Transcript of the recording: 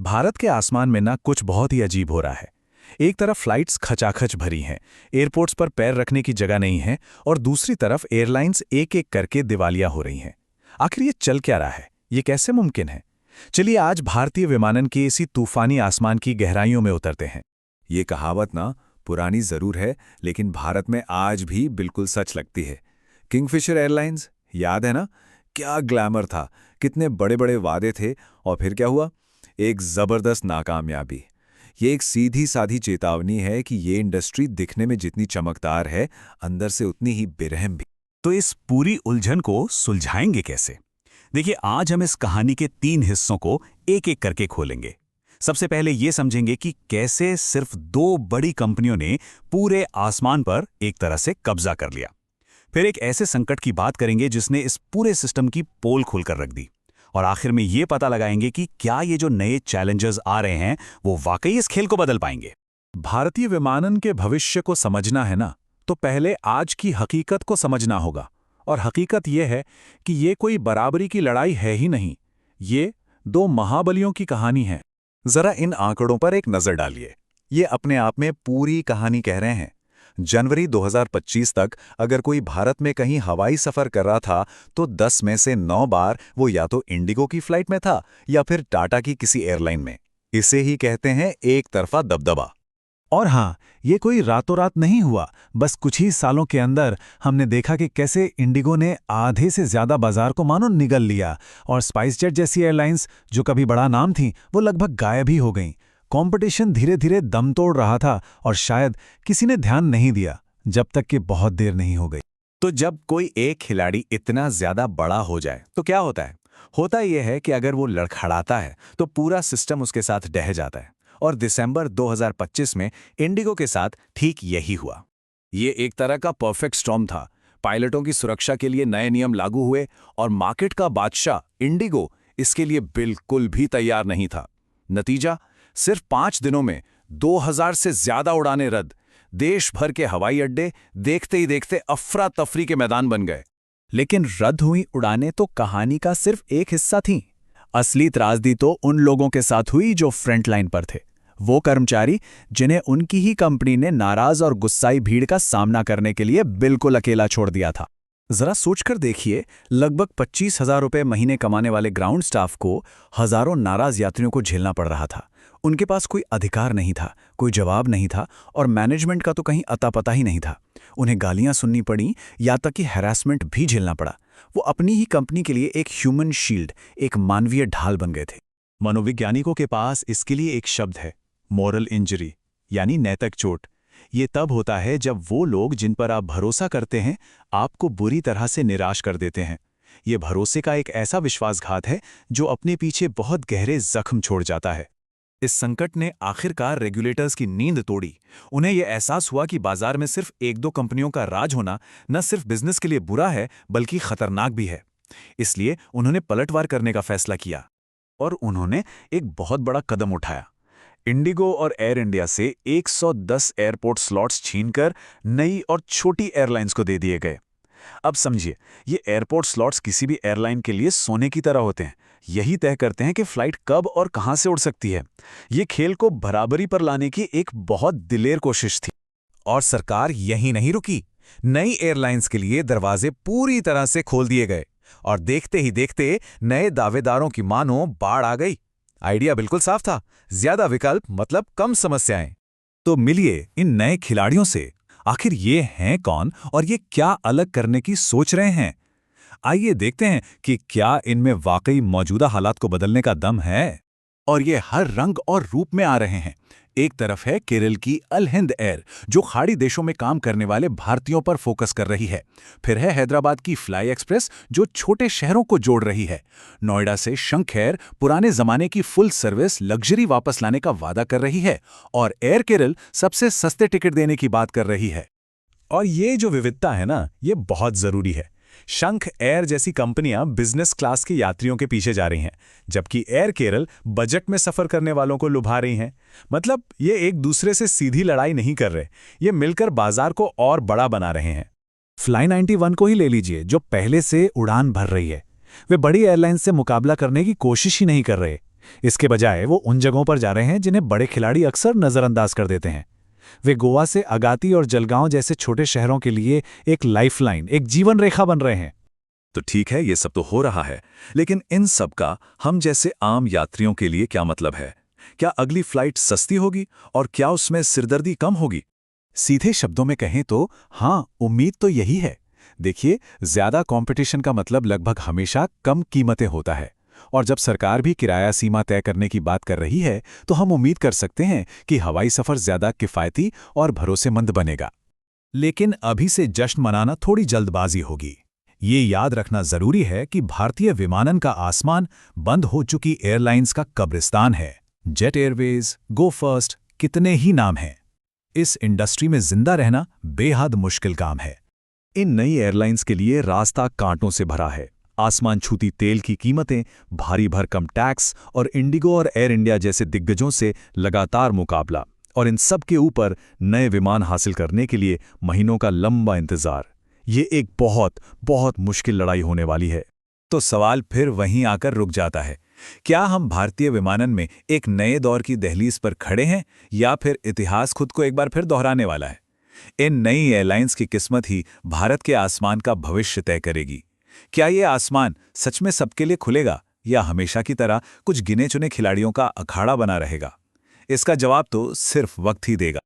भारत के आसमान में ना कुछ बहुत ही अजीब हो रहा है। एक तरफ फ्लाइट्स खचाखच भरी हैं, एयरपोर्ट्स पर पैर रखने की जगह नहीं है, और दूसरी तरफ एयरलाइंस एक एक करके दिवालिया हो रही हैं। आखिर ये चल क्या रहा है? ये कैसे मुमकिन है? चलिए आज भारतीय विमानन के इसी तूफानी आसमान की गहराइयों में उतरते हैं। ये कहावत ना पुरानी जरूर है, लेकिन भारत में आज भी बिल्कुल सच लगती है। किंगफिशर एयरलाइंस, याद है ना? क्या ग्लैमर था, कितने बड़े बड़े वादे थे, और फिर क्या हुआ? एक जबरदस्त नाकामयाबी। ये एक सीधी साधी चेतावनी है कि ये इंडस्ट्री दिखने में जितनी चमकदार है, अंदर से उतनी ही बेरहम भी। तो इस पूरी उलझन को सुलझाएंगे कैसे? देखिए, आज हम इस कहानी के 3 हिस्सों को एक एक करके खोलेंगे। सबसे पहले ये समझेंगे कि कैसे सिर्फ 2 बड़ी कंपनियों ने पूरे आसमान पर एक तरह से कब्जा कर लिया। फिर एक ऐसे संकट की बात करेंगे जिसने इस पूरे सिस्टम की पोल खोलकर रख दी। और आखिर में ये पता लगाएंगे कि क्या ये जो नए चैलेंजेस आ रहे हैं वो वाकई इस खेल को बदल पाएंगे। भारतीय विमानन के भविष्य को समझना है ना, तो पहले आज की हकीकत को समझना होगा। और हकीकत ये है कि ये कोई बराबरी की लड़ाई है ही नहीं, ये 2 महाबलियों की कहानी है। जरा इन आंकड़ों पर एक नजर डालिए। ये अपने आप में पूरी कहानी कह रहे हैं। जनवरी 2025 तक अगर कोई भारत में कहीं हवाई सफर कर रहा था तो 10 में से 9 बार वो या तो इंडिगो की फ्लाइट में था या फिर टाटा की किसी एयरलाइन में। इसे ही कहते हैं एक तरफा दबदबा। और हाँ, ये कोई रातों रात नहीं हुआ। बस कुछ ही सालों के अंदर हमने देखा कि कैसे इंडिगो ने आधे से ज्यादा बाजार को मानो निगल लिया, और स्पाइसजेट जैसी एयरलाइंस जो कभी बड़ा नाम थी वो लगभग गायब ही हो गईं। कंपटीशन धीरे धीरे दम तोड़ रहा था और शायद किसी ने ध्यान नहीं दिया, जब तक कि बहुत देर नहीं हो गई। तो जब कोई एक खिलाड़ी इतना ज्यादा बड़ा हो जाए तो क्या होता है? होता यह है कि अगर वो लड़खड़ाता है तो पूरा सिस्टम उसके साथ ढह जाता है। और दिसंबर 2025 में इंडिगो के साथ ठीक यही हुआ। ये एक तरह का परफेक्ट स्टॉर्म था। पायलटों की सुरक्षा के लिए नए नियम लागू हुए और मार्केट का बादशाह इंडिगो इसके लिए बिल्कुल भी तैयार नहीं था। नतीजा, सिर्फ 5 दिनों में 2000 से ज्यादा उड़ानें रद्द। देश भर के हवाई अड्डे देखते ही देखते अफरा तफरी के मैदान बन गए। लेकिन रद्द हुई उड़ानें तो कहानी का सिर्फ एक हिस्सा थीं। असली त्रासदी तो उन लोगों के साथ हुई जो फ्रंट लाइन पर थे। वो कर्मचारी जिन्हें उनकी ही कंपनी ने नाराज और गुस्साई भीड़ का सामना करने के लिए बिल्कुल अकेला छोड़ दिया था। जरा सोचकर देखिए, लगभग 25,000 रुपये महीने कमाने वाले ग्राउंड स्टाफ को हजारों नाराज यात्रियों को झेलना पड़ रहा था। उनके पास कोई अधिकार नहीं था, कोई जवाब नहीं था, और मैनेजमेंट का तो कहीं अता पता ही नहीं था। उन्हें गालियां सुननी पड़ी, या तक कि हैरेसमेंट भी झेलना पड़ा। वो अपनी ही कंपनी के लिए एक ह्यूमन शील्ड, एक मानवीय ढाल बन गए थे। मनोवैज्ञानिकों के पास इसके लिए एक शब्द है, मॉरल इंजरी, यानी नैतिक चोट। ये तब होता है जब वो लोग जिन पर आप भरोसा करते हैं आपको बुरी तरह से निराश कर देते हैं। ये भरोसे का एक ऐसा विश्वासघात है जो अपने पीछे बहुत गहरे जख्म छोड़ जाता है। इस संकट ने आखिरकार रेगुलेटर्स की नींद तोड़ी। उन्हें यह एहसास हुआ कि बाजार में सिर्फ 1-2 कंपनियों का राज होना न सिर्फ बिजनेस के लिए बुरा है बल्कि खतरनाक भी है। इसलिए उन्होंने पलटवार करने का फैसला किया और उन्होंने एक बहुत बड़ा कदम उठाया। इंडिगो और एयर इंडिया से 110 एयरपोर्ट स्लॉट्स छीनकर नई और छोटी एयरलाइंस को दे दिए गए। अब समझिए, ये एयरपोर्ट स्लॉट्स किसी भी एयरलाइन के लिए सोने की तरह होते हैं। यही तय करते हैं कि फ्लाइट कब और कहां से उड़ सकती है। ये खेल को बराबरी पर लाने की एक बहुत दिलेर कोशिश थी। और सरकार यहीं नहीं रुकी। नई एयरलाइंस के लिए दरवाजे पूरी तरह से खोल दिए गए और देखते ही देखते नए दावेदारों की मानो बाढ़ आ गई। आइडिया बिल्कुल साफ था, ज्यादा विकल्प मतलब कम समस्याएं। तो मिलिए इन नए खिलाड़ियों से। आखिर ये हैं कौन और ये क्या अलग करने की सोच रहे हैं? आइए देखते हैं कि क्या इनमें वाकई मौजूदा हालात को बदलने का दम है। और ये हर रंग और रूप में आ रहे हैं। एक तरफ है केरल की अल हिंद एयर, जो खाड़ी देशों में काम करने वाले भारतीयों पर फोकस कर रही है। फिर है हैदराबाद की फ्लाई एक्सप्रेस, जो छोटे शहरों को जोड़ रही है। नोएडा से शंख एयर पुराने जमाने की फुल सर्विस लग्जरी वापस लाने का वादा कर रही है। और एयर केरल सबसे सस्ते टिकट देने की बात कर रही है। और ये जो विविधता है ना, ये बहुत जरूरी है। शंख एयर जैसी कंपनियां बिजनेस क्लास के यात्रियों के पीछे जा रही हैं, जबकि एयर केरल बजट में सफर करने वालों को लुभा रही हैं। मतलब ये एक दूसरे से सीधी लड़ाई नहीं कर रहे, ये मिलकर बाजार को और बड़ा बना रहे हैं। फ्लाई 91 को ही ले लीजिए, जो पहले से उड़ान भर रही है। वे बड़ी एयरलाइंस से मुकाबला करने की कोशिश ही नहीं कर रहे। इसके बजाय वो उन जगहों पर जा रहे हैं जिन्हें बड़े खिलाड़ी अक्सर नज़रअंदाज कर देते हैं। वे गोवा से अगाती और जलगांव जैसे छोटे शहरों के लिए एक लाइफलाइन, एक जीवन रेखा बन रहे हैं। तो ठीक है, ये सब तो हो रहा है, लेकिन इन सब का हम जैसे आम यात्रियों के लिए क्या मतलब है? क्या अगली फ्लाइट सस्ती होगी और क्या उसमें सिरदर्दी कम होगी? सीधे शब्दों में कहें तो हाँ, उम्मीद तो यही है। देखिए, ज्यादा कंपटीशन का मतलब लगभग हमेशा कम कीमतें होता है, और जब सरकार भी किराया सीमा तय करने की बात कर रही है तो हम उम्मीद कर सकते हैं कि हवाई सफर ज्यादा किफायती और भरोसेमंद बनेगा। लेकिन अभी से जश्न मनाना थोड़ी जल्दबाजी होगी। ये याद रखना जरूरी है कि भारतीय विमानन का आसमान बंद हो चुकी एयरलाइंस का कब्रिस्तान है। जेट एयरवेज, गो फर्स्ट, कितने ही नाम हैं। इस इंडस्ट्री में जिंदा रहना बेहद मुश्किल काम है। इन नई एयरलाइंस के लिए रास्ता कांटों से भरा है। आसमान छूती तेल की कीमतें, भारी भरकम टैक्स और इंडिगो और एयर इंडिया जैसे दिग्गजों से लगातार मुकाबला, और इन सब के ऊपर नए विमान हासिल करने के लिए महीनों का लंबा इंतजार। ये एक बहुत बहुत मुश्किल लड़ाई होने वाली है। तो सवाल फिर वहीं आकर रुक जाता है, क्या हम भारतीय विमानन में एक नए दौर की दहलीज पर खड़े हैं, या फिर इतिहास खुद को एक बार फिर दोहराने वाला है? इन नई एयरलाइंस की किस्मत ही भारत के आसमान का भविष्य तय करेगी। क्या ये आसमान सच में सबके लिए खुलेगा, या हमेशा की तरह कुछ गिने चुने खिलाड़ियों का अखाड़ा बना रहेगा? इसका जवाब तो सिर्फ वक्त ही देगा।